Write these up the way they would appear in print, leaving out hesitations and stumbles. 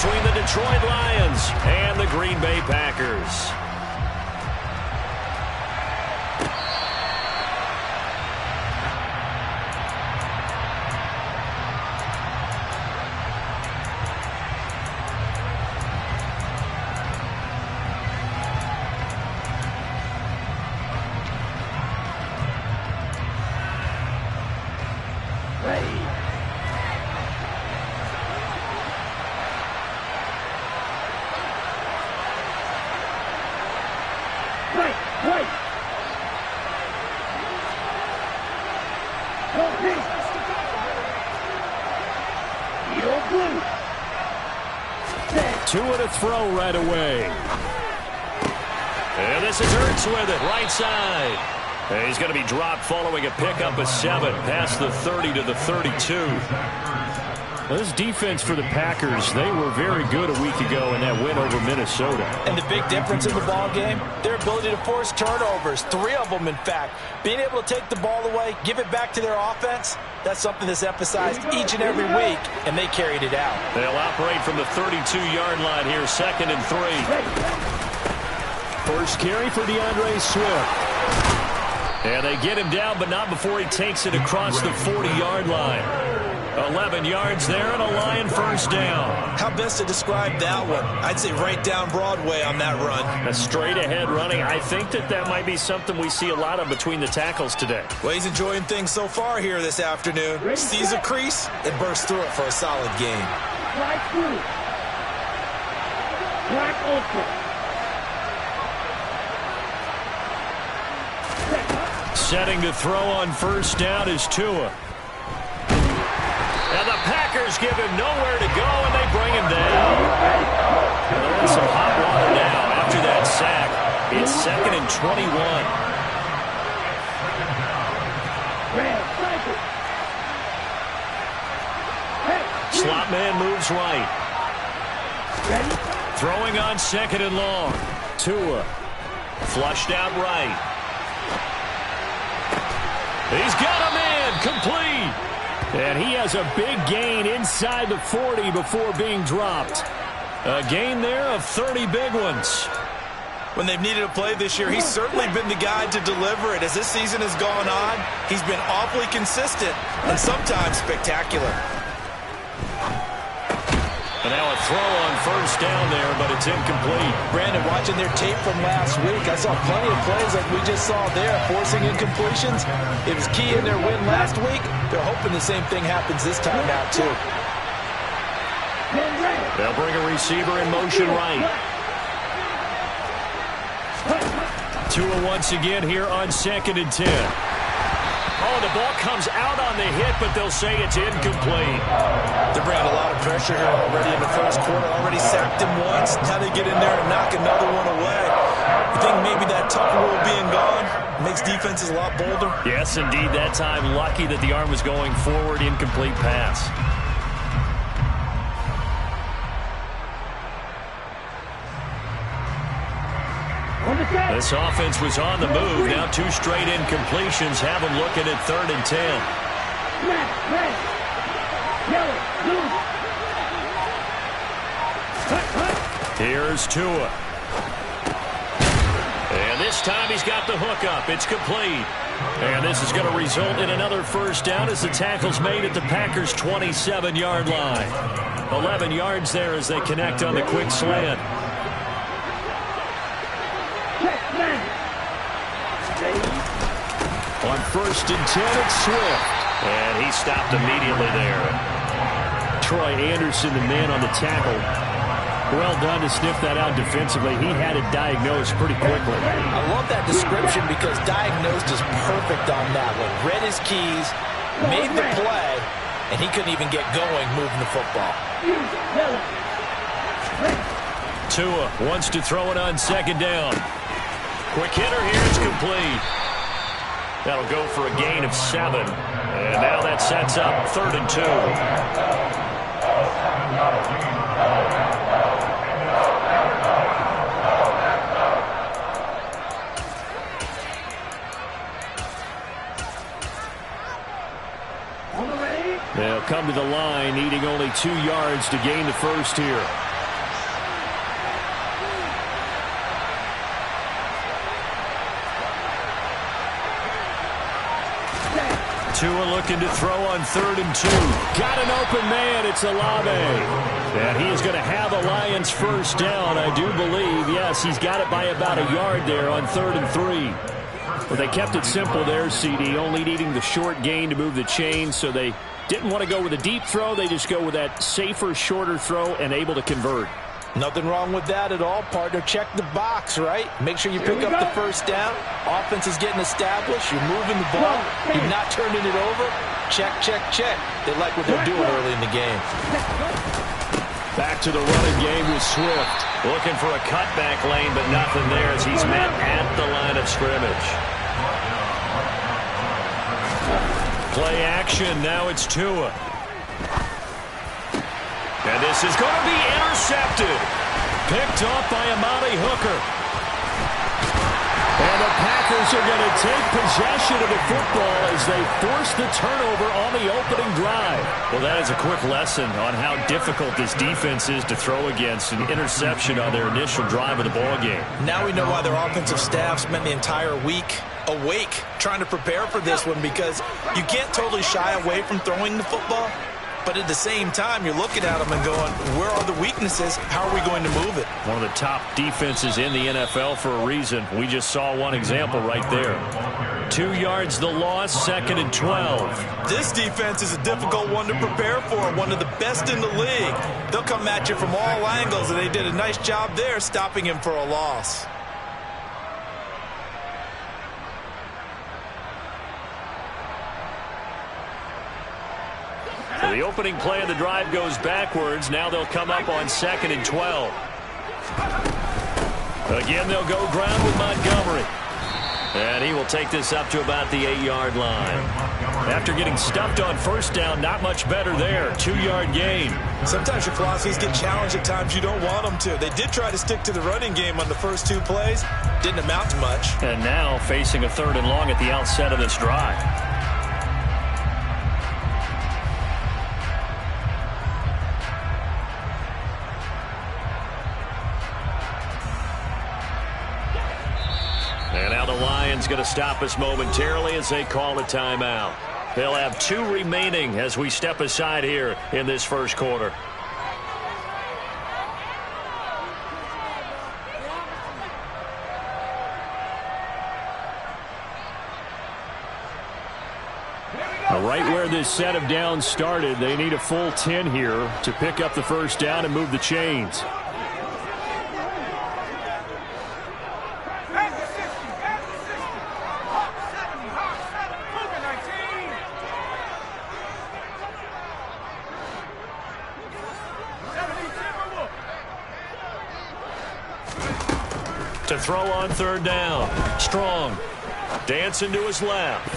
between the Detroit Lions and the Green Bay Packers. Tua to throw right away. And this is Ertz with it, right side. And he's going to be dropped following a pickup of 7 past the 30 to the 32. Well, this defense for the Packers, they were very good a week ago in that win over Minnesota. And the big difference in the ball game, their ability to force turnovers, 3 of them in fact. Being able to take the ball away, give it back to their offense, that's something that's emphasized each and every week, and they carried it out. They'll operate from the 32-yard line here, 2nd and 3. First carry for DeAndre Swift. And they get him down, but not before he takes it across the 40-yard line. 11 yards there and a Lion first down. How best to describe that one? I'd say right down Broadway on that run. A straight-ahead running. I think that might be something we see a lot of between the tackles today. Well, he's enjoying things so far here this afternoon. Sees a crease and bursts through it for a solid gain. Setting to throw on first down is Tua. And the Packers give him nowhere to go, and they bring him down. And they're in some hot water now after that sack. It's 2nd and 21. Slot man moves right. Throwing on 2nd and long. Tua flushed out right. He's got him in, complete. And he has a big gain inside the 40 before being dropped. A gain there of 30 big ones. When they've needed a play this year, he's certainly been the guy to deliver it. As this season has gone on, he's been awfully consistent and sometimes spectacular. And now a throw on first down there, but it's incomplete. Brandon, watching their tape from last week, I saw plenty of plays like we just saw there, forcing incompletions. It was key in their win last week. They're hoping the same thing happens this time out, too. They'll bring a receiver in motion right. Tua once again here on 2nd and 10. Oh, the ball comes out on the hit, but they'll say it's incomplete. They're bringing a lot of pressure here already in the first quarter. Already sacked him once. Now they get in there and knock another one away. You think maybe that Tucker rule being gone makes defenses a lot bolder? Yes, indeed. That time, lucky that the arm was going forward. Incomplete pass. This offense was on the move. Now 2 straight incompletions have them looking at 3rd and 10. Here's Tua. And this time he's got the hook up. It's complete. And this is going to result in another first down as the tackle's made at the Packers' 27-yard line. 11 yards there as they connect on the quick slant. On 1st and 10, it's Swift. And he stopped immediately there. Troy Anderson, the man on the tackle. Well done to sniff that out defensively. He had it diagnosed pretty quickly. I love that description because diagnosed is perfect on that one. Read his keys, made the play, and he couldn't even get going moving the football. Tua wants to throw it on 2nd down. Quick hitter here, it's complete. That'll go for a gain of 7. And now that sets up 3rd and 2. They'll come to the line, needing only 2 yards to gain the first here. Tua looking to throw on 3rd and 2. Got an open man. It's Olave. And he is going to have a Lions first down, I do believe. Yes, he's got it by about a yard there on 3rd and 3. Well, they kept it simple there, CD, only needing the short gain to move the chain, so they didn't want to go with a deep throw. They just go with that safer, shorter throw and able to convert. Nothing wrong with that at all, partner. Check the box, right? Make sure you pick up the first down. Offense is getting established. You're moving the ball. You're not turning it over. Check, check, check. They like what they're doing early in the game. Back to the running game with Swift. Looking for a cutback lane, but nothing there as he's met at the line of scrimmage. Play action. Now it's Tua. And this is going to be intercepted. Picked off by Amari Hooker. And the Packers are going to take possession of the football as they force the turnover on the opening drive. Well, that is a quick lesson on how difficult this defense is to throw against. An interception on their initial drive of the ballgame. Now we know why their offensive staff spent the entire week awake trying to prepare for this one, because you can't totally shy away from throwing the football. But at the same time, you're looking at them and going, where are the weaknesses? How are we going to move it? One of the top defenses in the NFL for a reason. We just saw one example right there. 2 yards the loss, 2nd and 12. This defense is a difficult one to prepare for, one of the best in the league. They'll come at you from all angles, and they did a nice job there stopping him for a loss. So the opening play of the drive goes backwards. Now they'll come up on 2nd and 12. Again, they'll go ground with Montgomery. And he will take this up to about the 8-yard line. After getting stuffed on first down, not much better there. 2-yard gain. Sometimes your philosophies get challenged at times you don't want them to. They did try to stick to the running game on the first 2 plays. Didn't amount to much. And now facing a 3rd and long at the outset of this drive. And now the Lions going to stop us momentarily as they call a timeout. They'll have 2 remaining as we step aside here in this first quarter. Right where this set of downs started, they need a full 10 here to pick up the first down and move the chains. To throw on 3rd down. Strong. Dancing to his left.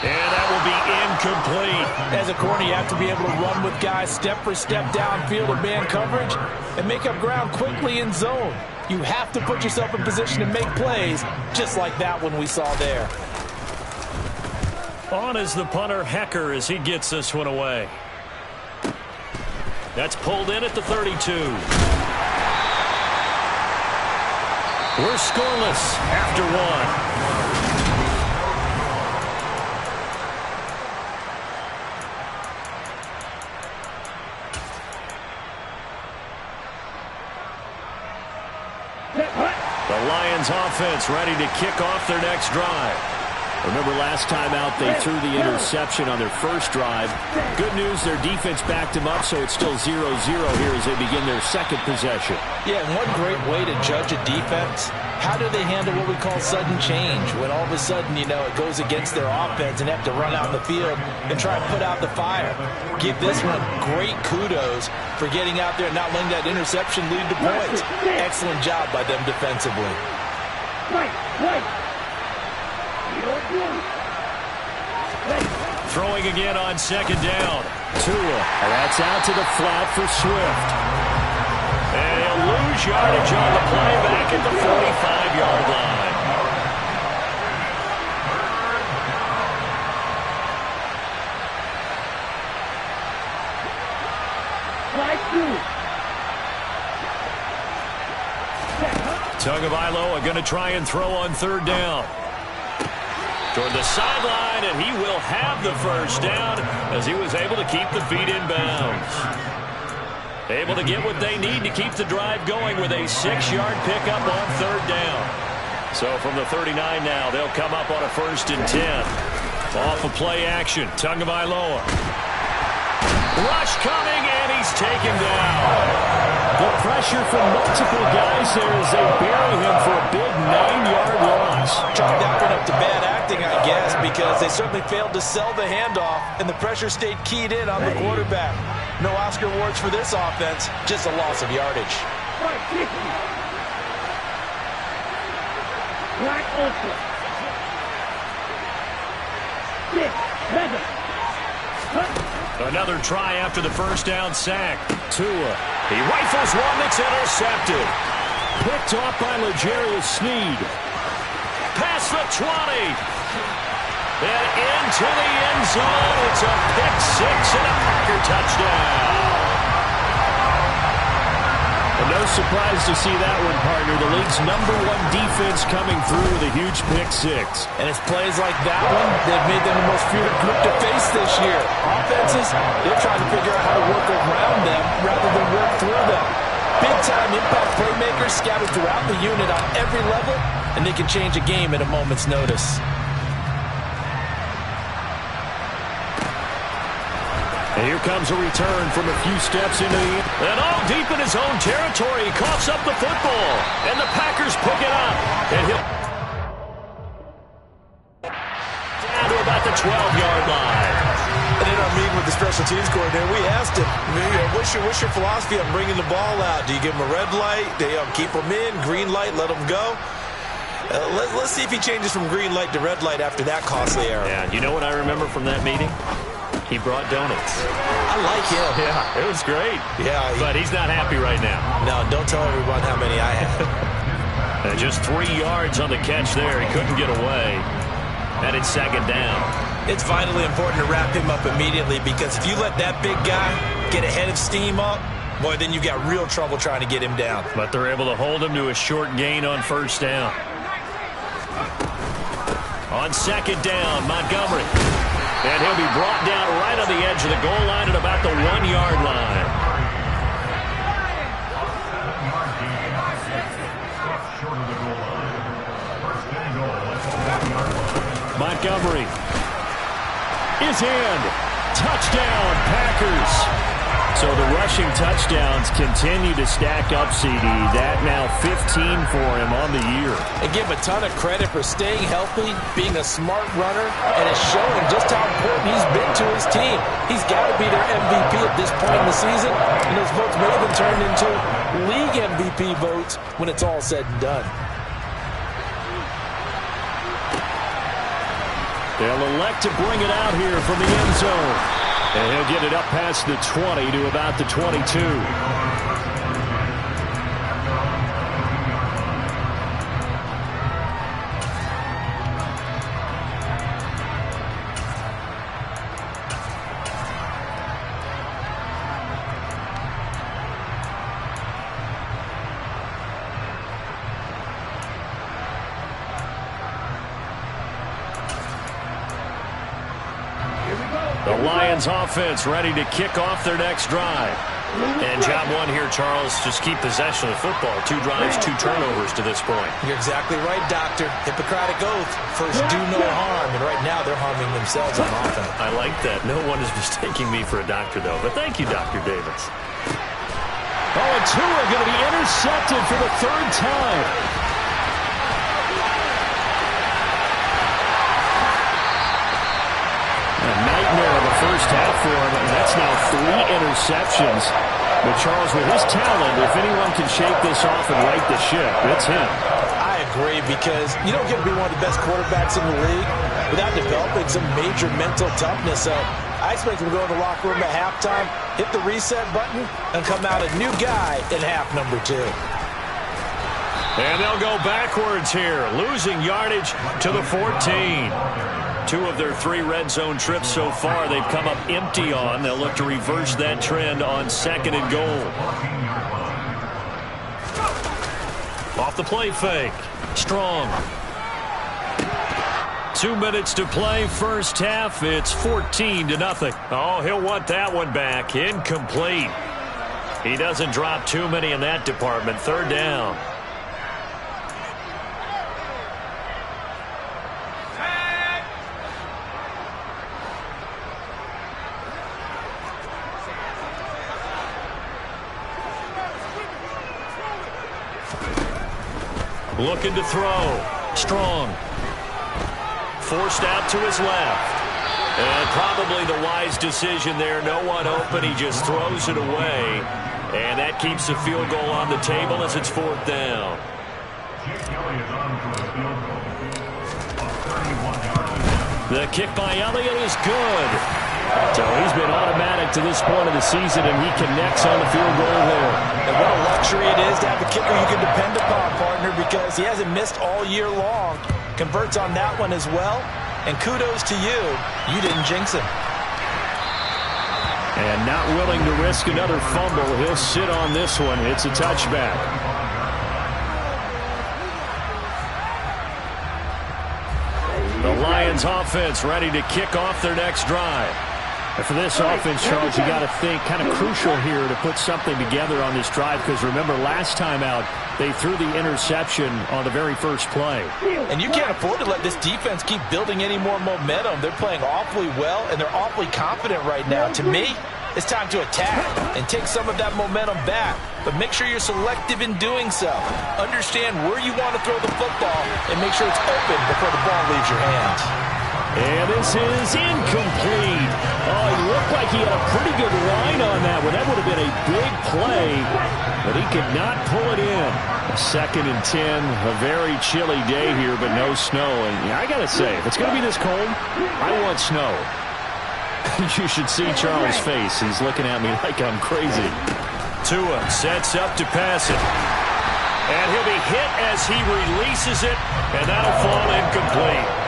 And that will be incomplete. As a corner, you have to be able to run with guys step for step downfield in man coverage and make up ground quickly in zone. You have to put yourself in position to make plays, just like that one we saw there. On is the punter, Hecker, as he gets this one away. That's pulled in at the 32. We're scoreless after 1. The Lions offense ready to kick off their next drive. Remember last time out they threw the interception on their first drive. Good news, their defense backed them up, so it's still 0-0 here as they begin their second possession. Yeah, and one great way to judge a defense, how do they handle what we call sudden change? When all of a sudden, you know, it goes against their offense and they have to run out in the field and try and put out the fire. Give this one great kudos for getting out there and not letting that interception lead to points. Excellent job by them defensively. Throwing again on 2nd down. Tua, that's out to the flat for Swift. And he'll lose yardage on the play back at the 45-yard line. Tagovailoa going to try and throw on 3rd down. toward the sideline, and he will have the first down as he was able to keep the feet in bounds. Able to get what they need to keep the drive going with a 6-yard pickup on 3rd down. So from the 39 now, they'll come up on a 1st and 10. Off of play action, Tagovailoa. Rush coming, and he's taken down. The pressure from multiple guys there as they bury him for a big 9-yard loss. Chalk that one up to bad acting, I guess, because they certainly failed to sell the handoff, and the pressure stayed keyed in on the quarterback. No Oscar awards for this offense, just a loss of yardage. Another try after the first down sack. Tua. He rifles one that's intercepted. Picked off by L'Jarius Sneed. Past the 20. And into the end zone. It's a pick 6 and a Packer touchdown. And no surprise to see that one, partner. The league's #1 defense coming through with a huge pick 6. And it's plays like that one that have made them the most feared group to face this year. Offenses, they're trying to figure out how to work around them rather than work through them. Big-time impact playmakers scattered throughout the unit on every level, and they can change a game at a moment's notice. And here comes a return from a few steps into the end. And all deep in his own territory, he coughs up the football. And the Packers pick it up. And he'll down to about the 12-yard line. And in our meeting with the special teams coordinator, we asked him, what's your philosophy on bringing the ball out? Do you give him a red light? Do you keep him in? Green light, let him go? Let's see if he changes from green light to red light after that costly error. Yeah, you know what I remember from that meeting? He brought donuts. I like him. Yeah, it was great. Yeah. But he's not happy right now. No, don't tell everyone how many I had. And just 3 yards on the catch there. He couldn't get away. And it's 2nd down. It's vitally important to wrap him up immediately because if you let that big guy get ahead of steam up, boy, then you got real trouble trying to get him down. But they're able to hold him to a short gain on 1st down. On 2nd down, Montgomery. And he'll be brought down right on the edge of the goal line at about the 1-yard line. Montgomery is in. Touchdown, Packers. So the rushing touchdowns continue to stack up, CD. That now 15 for him on the year. And give him a ton of credit for staying healthy, being a smart runner, and it's showing just how important he's been to his team. He's got to be their MVP at this point in the season, and those votes may have been turned into league MVP votes when it's all said and done. They'll elect to bring it out here from the end zone. And he'll get it up past the 20 to about the 22. The Lions offense ready to kick off their next drive. And job one here, Charles, just keep possession of the football. 2 drives, 2 turnovers to this point. You're exactly right, Doctor. Hippocratic oath. First, do no harm. And right now, they're harming themselves on offense. I like that. No one is mistaking me for a doctor, though. But thank you, Dr. Davis. Oh, and Tua going to be intercepted for the 3rd time. Nightmare of the first half for him, and that's now 3 interceptions. But Charles, with his talent, if anyone can shake this off and right the ship, it's him. I agree, because you don't get to be one of the best quarterbacks in the league without developing some major mental toughness. So I expect him to go in the locker room at halftime, hit the reset button, and come out a new guy in half number 2. And they'll go backwards here, losing yardage to the 14. 2 of their 3 red zone trips so far they've come up empty on. They'll look to reverse that trend on 2nd and goal. Off the play fake. Strong. 2 minutes to play first half. It's 14-0. Oh, he'll want that one back. Incomplete. He doesn't drop too many in that department. Third down. Looking to throw. Strong. Forced out to his left. And probably the wise decision there. No one open. He just throws it away. And that keeps the field goal on the table as it's fourth down. The kick by Elliott is good. So he's been automatic to this point of the season, and he connects on the field goal there. And what a luxury it is to have a kicker you can depend upon, partner, because he hasn't missed all year long. Converts on that one as well. And kudos to you. You didn't jinx him. And not willing to risk another fumble. He'll sit on this one. It's a touchback. The Lions offense ready to kick off their next drive. And for this offense, Charles, you got to think kind of crucial here to put something together on this drive, because remember last time out they threw the interception on the very first play. And you can't afford to let this defense keep building any more momentum. They're playing awfully well, and they're awfully confident right now. To me, it's time to attack and take some of that momentum back. But make sure you're selective in doing so. Understand where you want to throw the football and make sure it's open before the ball leaves your hands. And this is incomplete. Oh, he looked like he had a pretty good line on that one. That would have been a big play, but he could not pull it in. 2nd and 10, a very chilly day here, but no snow. And I got to say, if it's going to be this cold, I want snow. You should see Charles' face. He's looking at me like I'm crazy. Tua sets up to pass it. And he'll be hit as he releases it, and that'll fall incomplete.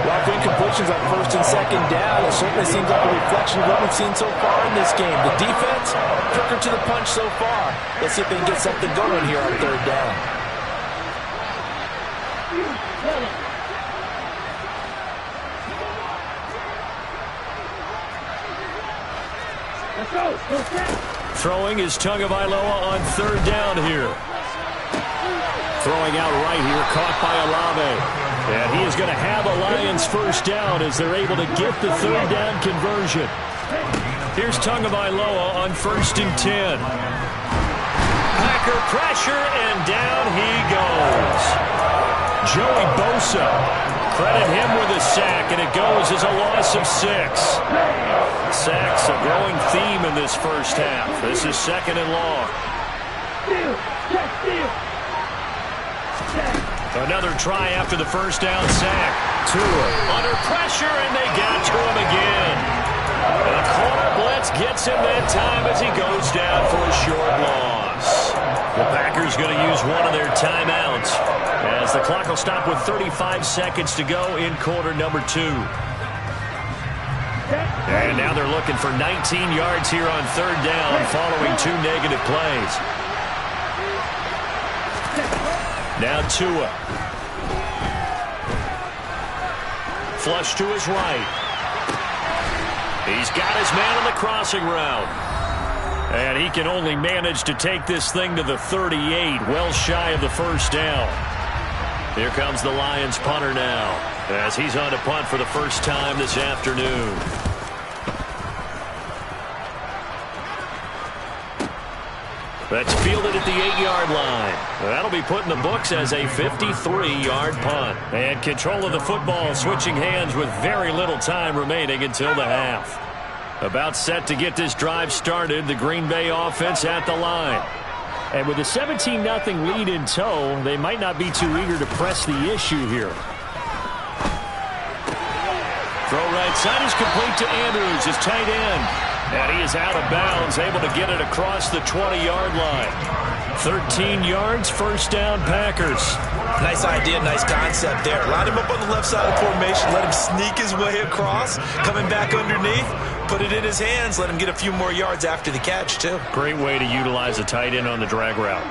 Rough incompletions on 1st and 2nd down. It certainly seems like a reflection of what we've seen so far in this game. The defense, quicker to the punch so far. Let's see if they can get something going here on 3rd down. Throwing is Tagovailoa on 3rd down here. Throwing out right here, caught by Olave. And he is going to have a Lions first down as they're able to get the 3rd down conversion. Here's Tagovailoa on 1st and 10. Packer pressure, and down he goes. Joey Bosa. Credit him with a sack, and it goes as a loss of 6. Sacks a growing theme in this first half. This is 2nd and long. Another try after the first down sack. Tua under pressure, and they got to him again. And a corner blitz gets him that time as he goes down for a short loss. The Packers going to use one of their timeouts as the clock will stop with 35 seconds to go in quarter number 2. And now they're looking for 19 yards here on 3rd down following 2 negative plays. Now Tua. Flush to his right. He's got his man on the crossing route. And he can only manage to take this thing to the 38, well shy of the first down. Here comes the Lions punter now as he's on to punt for the first time this afternoon. That's fielded at the 8-yard line. That'll be put in the books as a 53-yard punt. And control of the football switching hands with very little time remaining until the half. About set to get this drive started, the Green Bay offense at the line. And with a 17-0 lead in tow, they might not be too eager to press the issue here. Throw right side is complete to Andrews, his tight end. And he is out of bounds, able to get it across the 20-yard line. 13 yards, first down, Packers. Nice idea, nice concept there. Line him up on the left side of the formation, let him sneak his way across, coming back underneath, put it in his hands, let him get a few more yards after the catch, too. Great way to utilize a tight end on the drag route.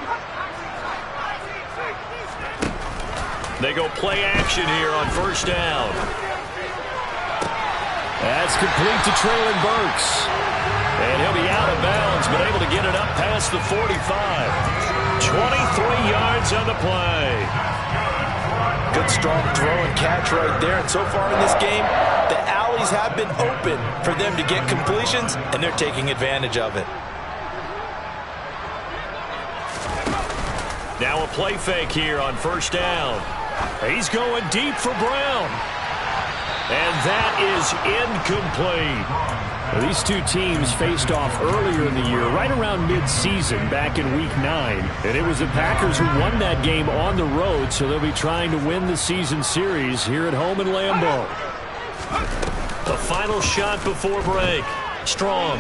They go play action here on first down. That's complete to Traylon Burks. And he'll be out of bounds, but able to get it up past the 45. 23 yards on the play. Good, strong throw and catch right there. And so far in this game, the alleys have been open for them to get completions, and they're taking advantage of it. Now a play fake here on first down. He's going deep for Brown. And that is incomplete. Well, these two teams faced off earlier in the year, right around mid-season, back in Week 9. And it was the Packers who won that game on the road, so they'll be trying to win the season series here at home in Lambeau. The final shot before break. Strong.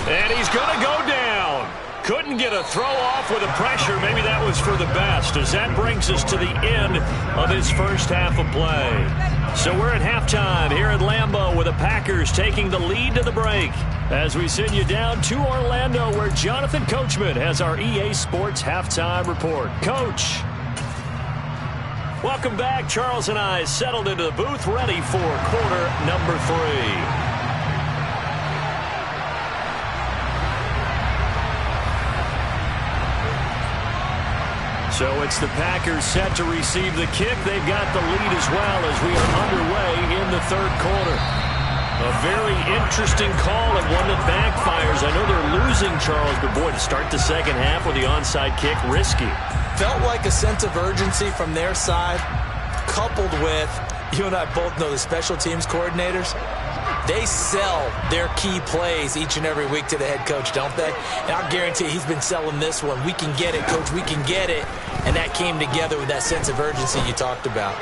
And he's going to go down. Couldn't get a throw off with the pressure. Maybe that was for the best, as that brings us to the end of his first half of play. So we're at halftime here at Lambeau with the Packers taking the lead to the break. As we send you down to Orlando, where Jonathan Coachman has our EA Sports halftime report. Coach. Welcome back. Charles and I settled into the booth, ready for quarter number 3. So it's the Packers set to receive the kick. They've got the lead as well as we are underway in the third quarter. A very interesting call and one that backfires. I know they're losing, Charles, but boy, to start the second half with the onside kick, risky. Felt like a sense of urgency from their side, coupled with, you and I both know the special teams coordinators. They sell their key plays each and every week to the head coach, don't they? And I'll guarantee he's been selling this one. We can get it, coach. We can get it. And that came together with that sense of urgency you talked about.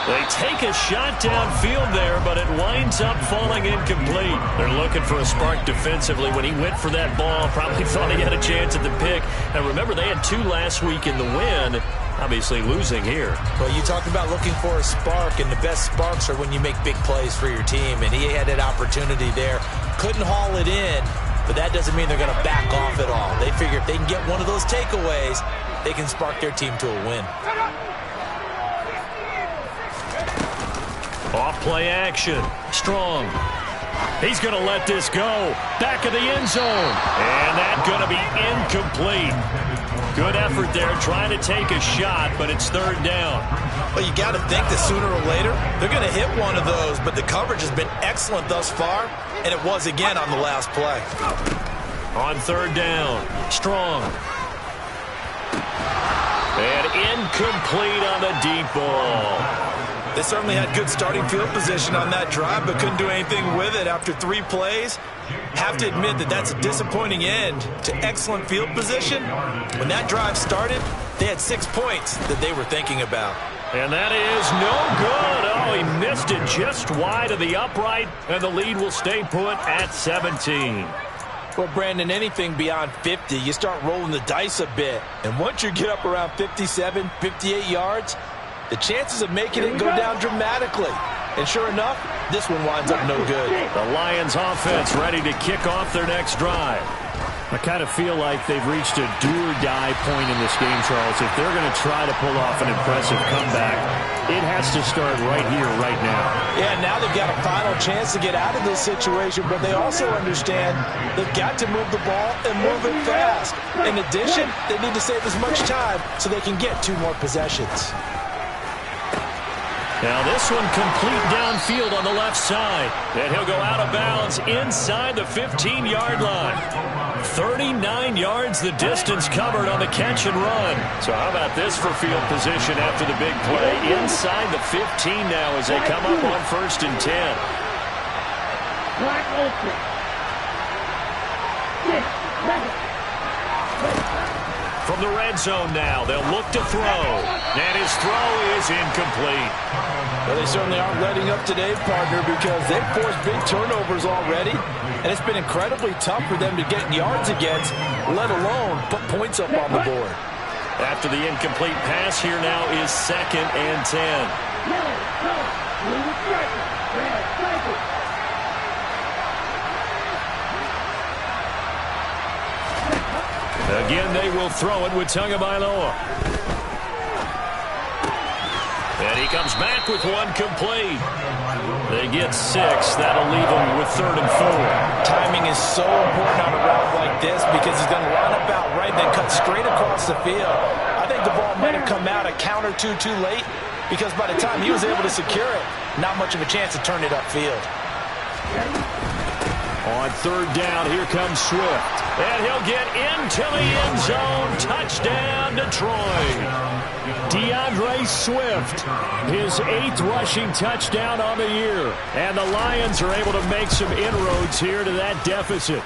They take a shot downfield there, but it winds up falling incomplete. They're looking for a spark defensively. When he went for that ball, probably thought he had a chance at the pick. And remember, they had 2 last week in the win. Obviously losing here. Well, you talked about looking for a spark, and the best sparks are when you make big plays for your team, and he had that opportunity there. Couldn't haul it in, but that doesn't mean they're going to back off at all. They figure if they can get one of those takeaways, they can spark their team to a win. Off play action. Strong. He's going to let this go. Back of the end zone. And that's going to be incomplete. Good effort there trying to take a shot, but it's third down. Well, you got to think that sooner or later they're going to hit one of those, but the coverage has been excellent thus far, and it was again on the last play. On third down, Strong. And incomplete on the deep ball. They certainly had good starting field position on that drive, but couldn't do anything with it after 3 plays. Have to admit that that's a disappointing end to excellent field position. When that drive started, they had 6 points that they were thinking about. And that is no good. Oh, he missed it just wide of the upright, and the lead will stay put at 17. Well, Brandon, anything beyond 50, you start rolling the dice a bit. And once you get up around 57, 58 yards, the chances of making it go down dramatically. And sure enough, this one winds up no good. The Lions offense ready to kick off their next drive. I kind of feel like they've reached a do-or-die point in this game, Charles. If they're going to try to pull off an impressive comeback, it has to start right here, right now. Yeah, now they've got a final chance to get out of this situation, but they also understand they've got to move the ball and move it fast. In addition, they need to save as much time so they can get 2 more possessions. Now this one complete downfield on the left side. And he'll go out of bounds inside the 15-yard line. 39 yards the distance covered on the catch and run. So how about this for field position after the big play? Inside the 15 now as they come up on 1st and 10. From the red zone now, they'll look to throw. And his throw is incomplete. Well, they certainly aren't letting up today, partner, because they've forced big turnovers already. And it's been incredibly tough for them to get yards against, let alone put points up on the board. After the incomplete pass, here now is 2nd and 10. Again, they will throw it with Tagovailoa. And he comes back with one complete. They get 6. That'll leave them with 3rd and 4. Timing is so important on a route like this because he's going to line up out right and then cut straight across the field. I think the ball might have come out a count or two too late because by the time he was able to secure it, not much of a chance to turn it upfield. On 3rd down, here comes Swift. And he'll get into the end zone. Touchdown, Detroit. DeAndre Swift, his 8th rushing touchdown on the year. And the Lions are able to make some inroads here to that deficit.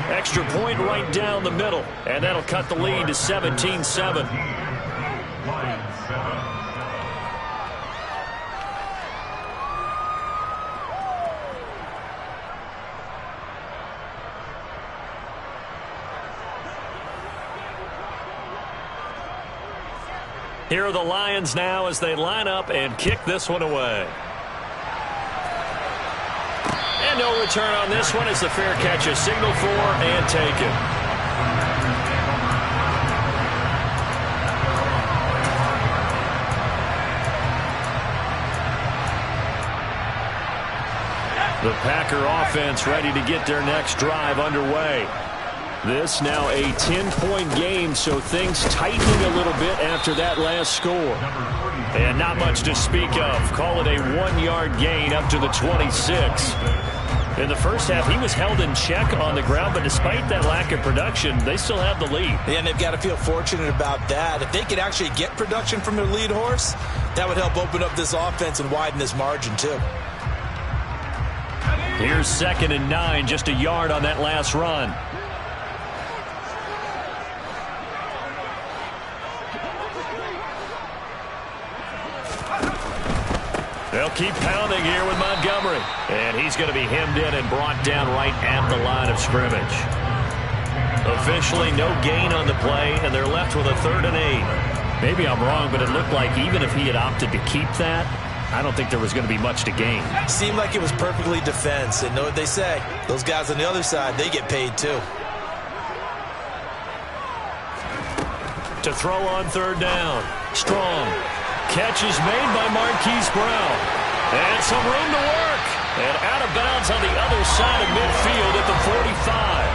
Extra point right down the middle. And that'll cut the lead to 17-7. Here are the Lions now as they line up and kick this one away. And no return on this one as the fair catch is signaled for and taken. The Packer offense ready to get their next drive underway. This now a 10-point game, so things tightening a little bit after that last score. And not much to speak of. Call it a 1-yard gain up to the 26. In the first half, he was held in check on the ground, but despite that lack of production, they still have the lead. Yeah, and they've got to feel fortunate about that. If they could actually get production from their lead horse, that would help open up this offense and widen this margin, too. Here's 2nd and 9, just a yard on that last run. They'll keep pounding here with Montgomery. And he's going to be hemmed in and brought down right at the line of scrimmage. Officially no gain on the play, and they're left with a 3rd and 8. Maybe I'm wrong, but it looked like even if he had opted to keep that, I don't think there was going to be much to gain. Seemed like it was perfectly defense. And know what they say? Those guys on the other side, they get paid too. To throw on 3rd down. Strong. Catch is made by Marquise Brown. And some room to work. And out of bounds on the other side of midfield at the 45.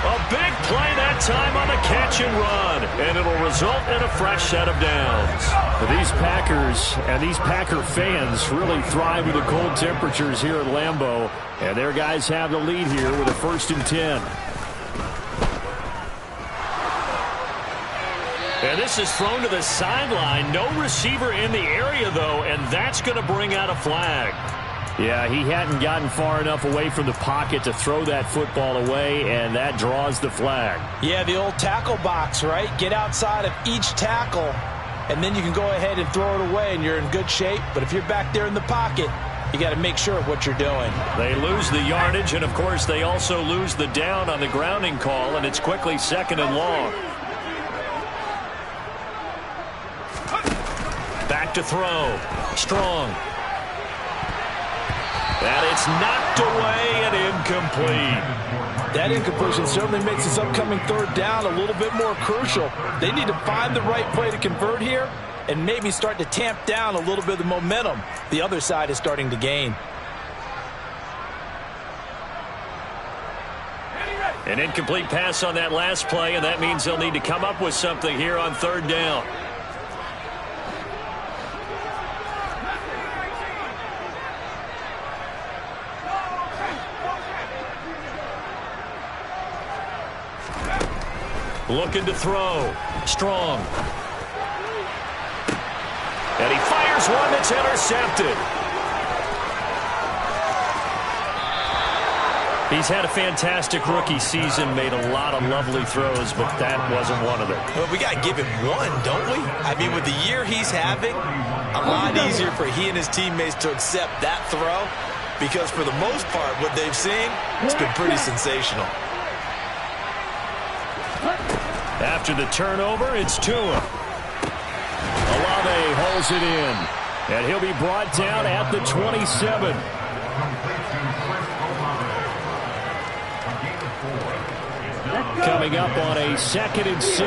A big play that time on the catch and run. And it'll result in a fresh set of downs. These Packers and these Packer fans really thrive with the cold temperatures here at Lambeau. And their guys have the lead here with a 1st and 10. And this is thrown to the sideline. No receiver in the area, though, and that's going to bring out a flag. Yeah, he hadn't gotten far enough away from the pocket to throw that football away, and that draws the flag. Yeah, the old tackle box, right? Get outside of each tackle, and then you can go ahead and throw it away, and you're in good shape. But if you're back there in the pocket, you got to make sure of what you're doing. They lose the yardage, and, of course, they also lose the down on the grounding call, and it's quickly 2nd and long. Back to throw. Strong. And it's knocked away and incomplete. That incompletion certainly makes this upcoming 3rd down a little bit more crucial. They need to find the right play to convert here and maybe start to tamp down a little bit of the momentum the other side is starting to gain. An incomplete pass on that last play, and that means they'll need to come up with something here on 3rd down. Looking to throw. Strong. And he fires one that's intercepted. He's had a fantastic rookie season, made a lot of lovely throws, but that wasn't one of them. Well, we got to give him one, don't we? I mean, with the year he's having, a lot easier for he and his teammates to accept that throw because for the most part, what they've seen, it's been pretty sensational. After the turnover, it's Tua. Olave holds it in, and he'll be brought down at the 27. Coming up on a 2nd and 6.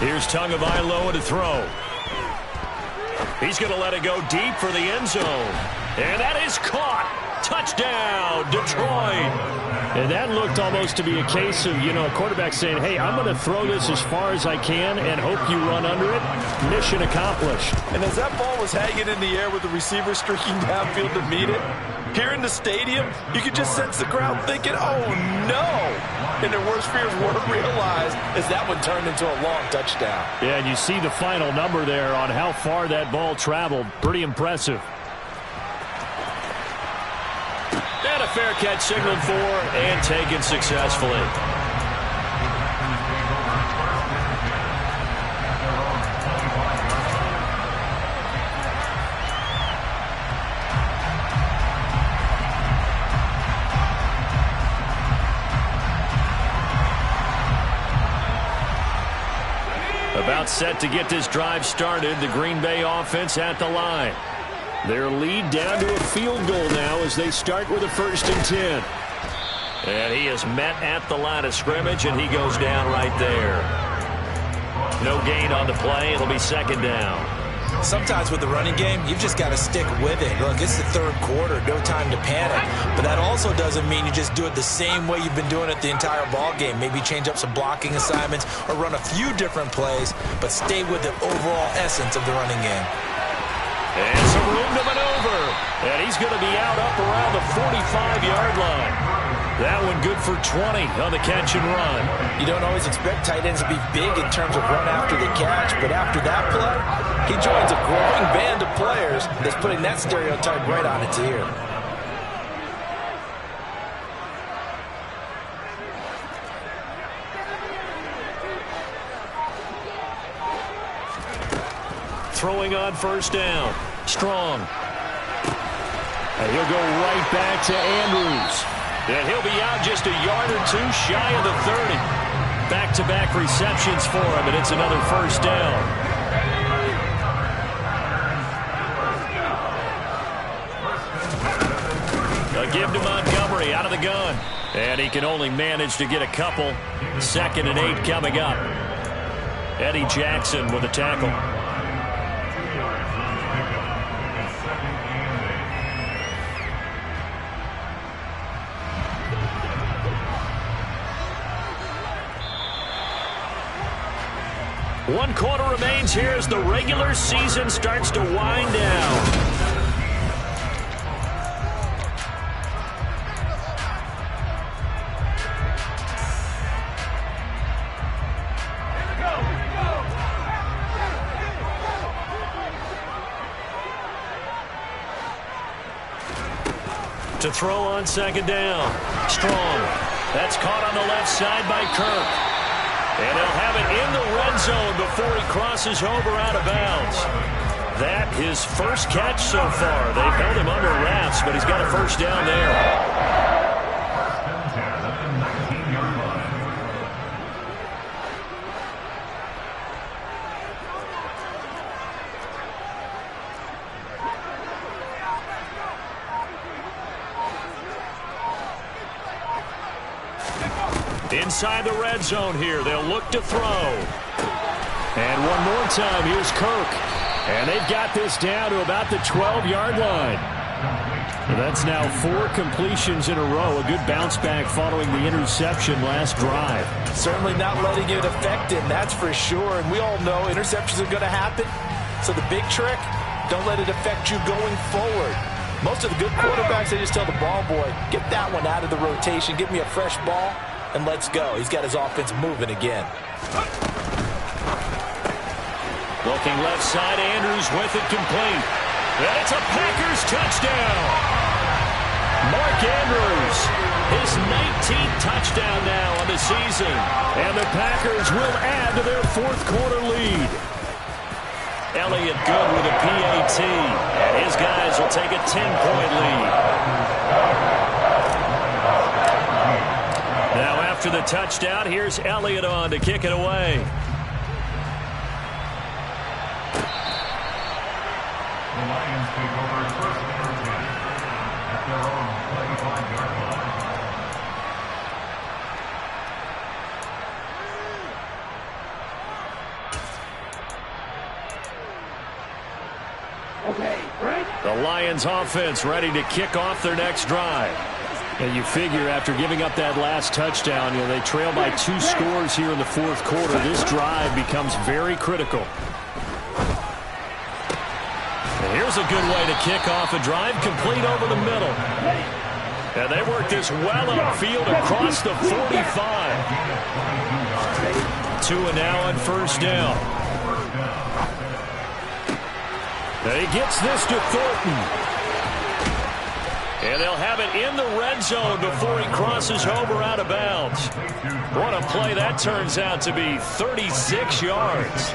Here's Tagovailoa to throw. He's going to let it go deep for the end zone. And that is caught. Touchdown, Detroit. And that looked almost to be a case of, a quarterback saying, hey, I'm going to throw this as far as I can and hope you run under it. Mission accomplished. And as that ball was hanging in the air with the receiver streaking downfield to meet it, here in the stadium, you could just sense the crowd thinking, oh, no. And their worst fears weren't realized as that one turned into a long touchdown. Yeah, and you see the final number there on how far that ball traveled. Pretty impressive. And a fair catch signaled for and taken successfully. About set to get this drive started. The Green Bay offense at the line. Their lead down to a field goal now as they start with a 1st and 10. And he is met at the line of scrimmage, and he goes down right there. No gain on the play. It'll be 2nd down. Sometimes with the running game, you've just got to stick with it. Look, it's the 3rd quarter, no time to panic. But that also doesn't mean you just do it the same way you've been doing it the entire ball game. Maybe change up some blocking assignments or run a few different plays, but stay with the overall essence of the running game. And some room to maneuver. And he's going to be out up around the 45-yard line. That one good for 20 on the catch and run. You don't always expect tight ends to be big in terms of run after the catch, but after that play, he joins a growing band of players that's putting that stereotype right on its ear. Throwing on 1st down. Strong. And he'll go right back to Andrews. And he'll be out just a yard or 2 shy of the 30. Back-to-back receptions for him, and it's another 1st down. A give to Montgomery out of the gun. And he can only manage to get a couple. 2nd and 8 coming up. Eddie Jackson with a tackle. One quarter remains here as the regular season starts to wind down. To throw on 2nd down. Strong. That's caught on the left side by Kirk. And he'll have it in the red zone before he crosses over out of bounds. That his first catch so far. They've held him under wraps, but he's got a 1st down there. Inside the red zone here. They'll look to throw. And one more time, here's Kirk. And they've got this down to about the 12-yard line. And that's now 4 completions in a row. A good bounce back following the interception last drive. Certainly not letting it affect him, that's for sure. And we all know interceptions are going to happen. So the big trick, don't let it affect you going forward. Most of the good quarterbacks, they just tell the ball boy, get that one out of the rotation, give me a fresh ball, and let's go. He's got his offense moving again. Looking left side, Andrews with it complete. And it's a Packers touchdown. Mark Andrews, his 19th touchdown now on the season. And the Packers will add to their 4th quarter lead. Elliott good with a PAT. And his guys will take a 10-point lead. Now after the touchdown, here's Elliott on to kick it away. The Lions offense ready to kick off their next drive. And you figure after giving up that last touchdown, they trail by 2 scores here in the fourth quarter. This drive becomes very critical. And here's a good way to kick off a drive, complete over the middle. And they work this well upfield across the 45. Tua now on first down. And he gets this to Thornton. And they'll have it in the red zone before he crosses over out of bounds. What a play that turns out to be, 36 yards.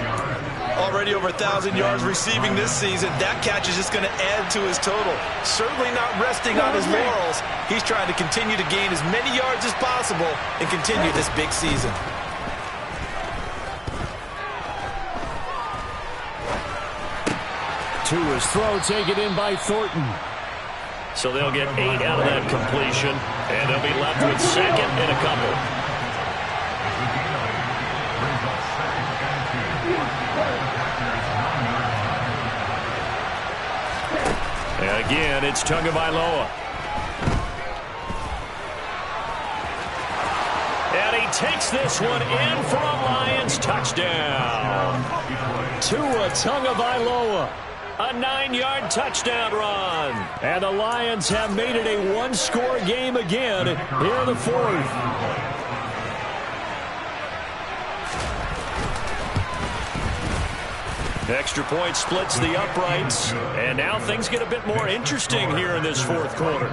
Already over 1,000 yards receiving this season. That catch is just going to add to his total. Certainly not resting on his laurels. He's trying to continue to gain as many yards as possible and continue this big season. Tua's throw taken in by Thornton. So they'll get 8 out of that completion, and they'll be left with second and a couple. And again, it's Tagovailoa. And he takes this one in for a Lions touchdown. Tua Tagovailoa. A 9-yard touchdown run. And the Lions have made it a one-score game again here in the fourth. Extra point splits the uprights. And now things get a bit more interesting here in this fourth quarter.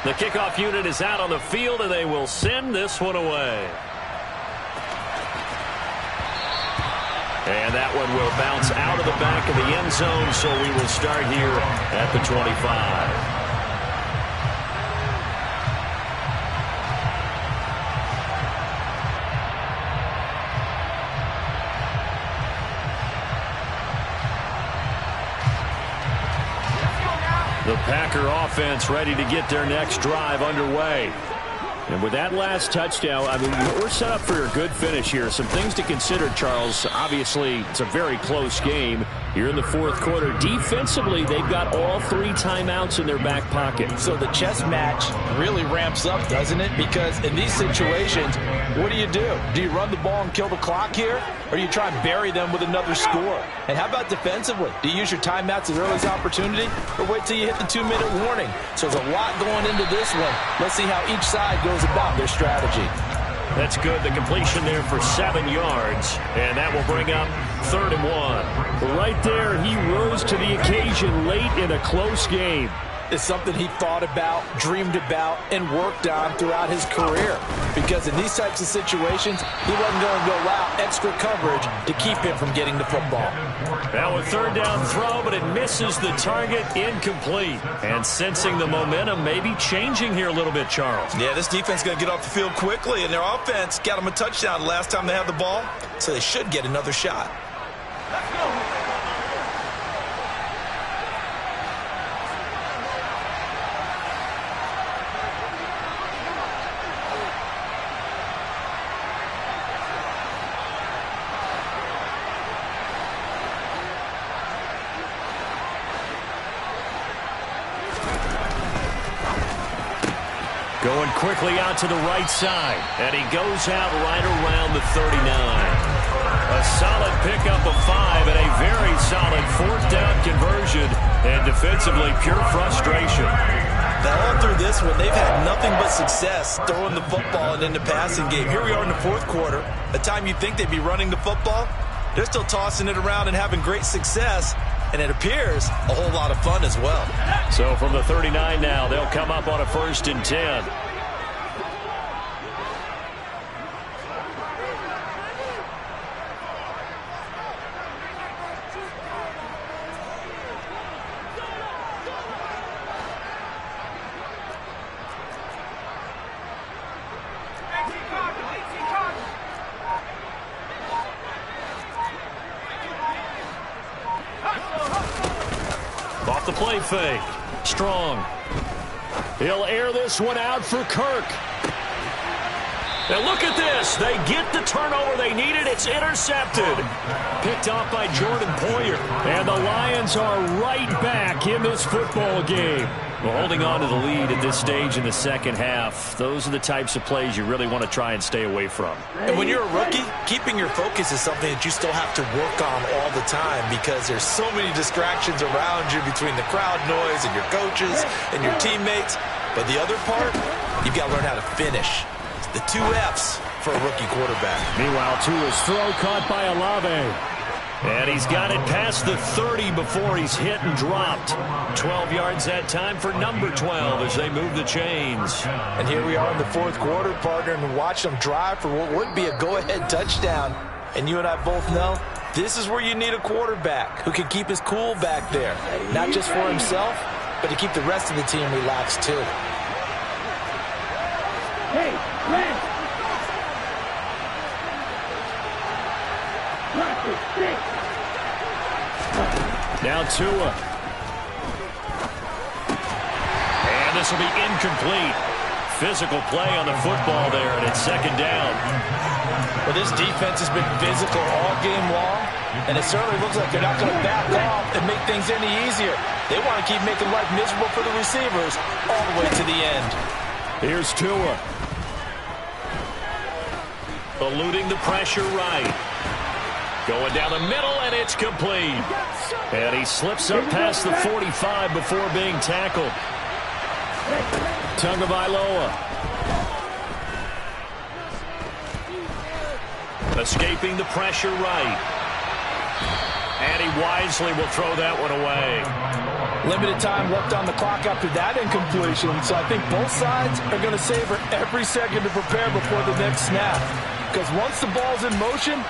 The kickoff unit is out on the field, and they will send this one away. And that one will bounce out of the back of the end zone, so we will start here at the 25. The Packer offense ready to get their next drive underway. And with that last touchdown, I mean, we're set up for a good finish here. Some things to consider, Charles. Obviously, it's a very close game here in the fourth quarter. Defensively, they've got all 3 timeouts in their back pocket. So the chess match really ramps up, doesn't it? Because in these situations, what do? Do you run the ball and kill the clock here? Or do you try and bury them with another score? And how about defensively? Do you use your timeouts as early as opportunity? Or wait till you hit the 2-minute warning? So there's a lot going into this one. Let's see how each side goes about their strategy. That's good. The completion there for 7 yards. And that will bring up 3rd and 1. Right there, he rose to the occasion late in a close game. It's something he thought about, dreamed about, and worked on throughout his career. Because in these types of situations, he wasn't going to go out extra coverage to keep him from getting the football. Now a 3rd down throw, but it misses the target, incomplete. And sensing the momentum maybe changing here a little bit, Charles. Yeah, this defense is going to get off the field quickly, and their offense got them a touchdown the last time they had the ball, so they should get another shot. Let's go. Going quickly out to the right side, and he goes out right around the 39. A solid pickup of 5 and a very solid 4th down conversion, and defensively pure frustration. Now all through this one, they've had nothing but success throwing the football and in the passing game. Here we are in the fourth quarter, a time you'd think they'd be running the football. They're still tossing it around and having great success. And it appears a whole lot of fun as well. So from the 39 now, they'll come up on a 1st and 10. fake. Strong. He'll air this one out for Kirk. And look at this. They get the turnover they needed. It's intercepted. Picked off by Jordan Poyer. And the Lions are right back in this football game. Well, holding on to the lead at this stage in the second half, those are the types of plays you really want to try and stay away from. And when you're a rookie, keeping your focus is something that you still have to work on all the time because there's so many distractions around you between the crowd noise and your coaches and your teammates. But the other part, you've got to learn how to finish. The 2 F's for a rookie quarterback. Meanwhile, Tua's throw caught by Olave. And he's got it past the 30 before he's hit and dropped. 12 yards that time for number 12 as they move the chains. And here we are in the fourth quarter, partner, and watch them drive for what would be a go-ahead touchdown. And you and I both know this is where you need a quarterback who can keep his cool back there. Not just for himself, but to keep the rest of the team relaxed too. Hey, Lance! Now Tua. And this will be incomplete. Physical play on the football there, and it's second down. Well, this defense has been physical all game long, and it certainly looks like they're not going to back off and make things any easier. They want to keep making life miserable for the receivers all the way to the end. Here's Tua. Eluding the pressure right. Going down the middle, and it's complete. And he slips up past the 45 before being tackled. Tagovailoa. Escaping the pressure right. And he wisely will throw that one away. Limited time left on the clock after that incompletion, so I think both sides are going to savor every second to prepare before the next snap. Because once the ball's in motion,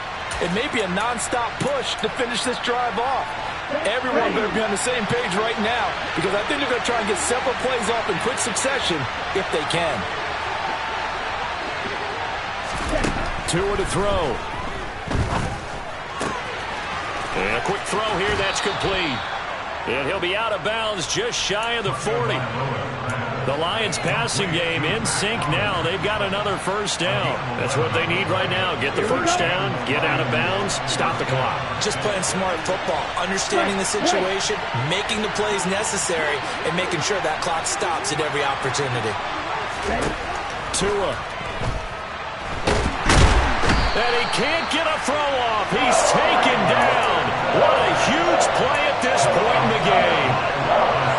it may be a non-stop push to finish this drive off. Everyone better be on the same page right now because I think they're going to try and get several plays off in quick succession if they can. Tua to throw. And a quick throw here, that's complete. And he'll be out of bounds just shy of the 40. The Lions passing game in sync now. They've got another first down. That's what they need right now. Get the first down, get out of bounds, stop the clock. Just playing smart football, understanding the situation, making the plays necessary, and making sure that clock stops at every opportunity. Tua. And he can't get a throw off. He's taken down. What a huge play at this point in the game.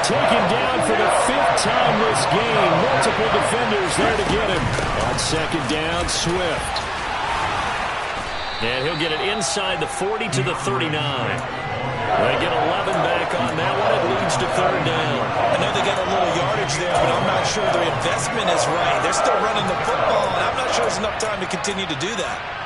Taken down for the 5th time this game. Multiple defenders there to get him. On second down, Swift. And he'll get it inside the 40 to the 39. They get 11 back on that one. It leads to third down. I know they got a little yardage there, but I'm not sure their investment is right. They're still running the football, and I'm not sure there's enough time to continue to do that.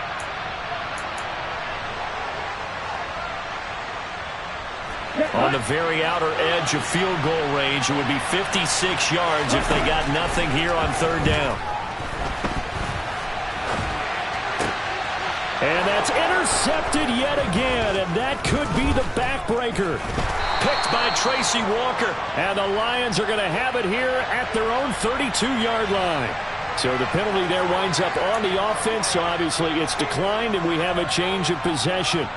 On the very outer edge of field goal range, it would be 56 yards if they got nothing here on third down. And that's intercepted yet again, and that could be the backbreaker. Picked by Tracy Walker. And the Lions are going to have it here at their own 32-yard line. So the penalty there winds up on the offense, so obviously it's declined, and we have a change of possession.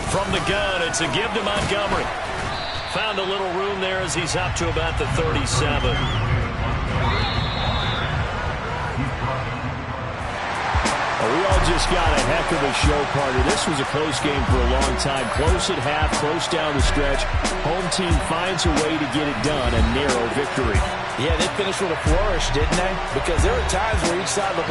From the gun, it's a give to Montgomery. Found a little room there as he's up to about the 37. We all just got a heck of a show, partner. This was a close game for a long time. Close at half, close down the stretch. Home team finds a way to get it done. A narrow victory. Yeah, they finished with a flourish, didn't they? Because there were times where each side looked like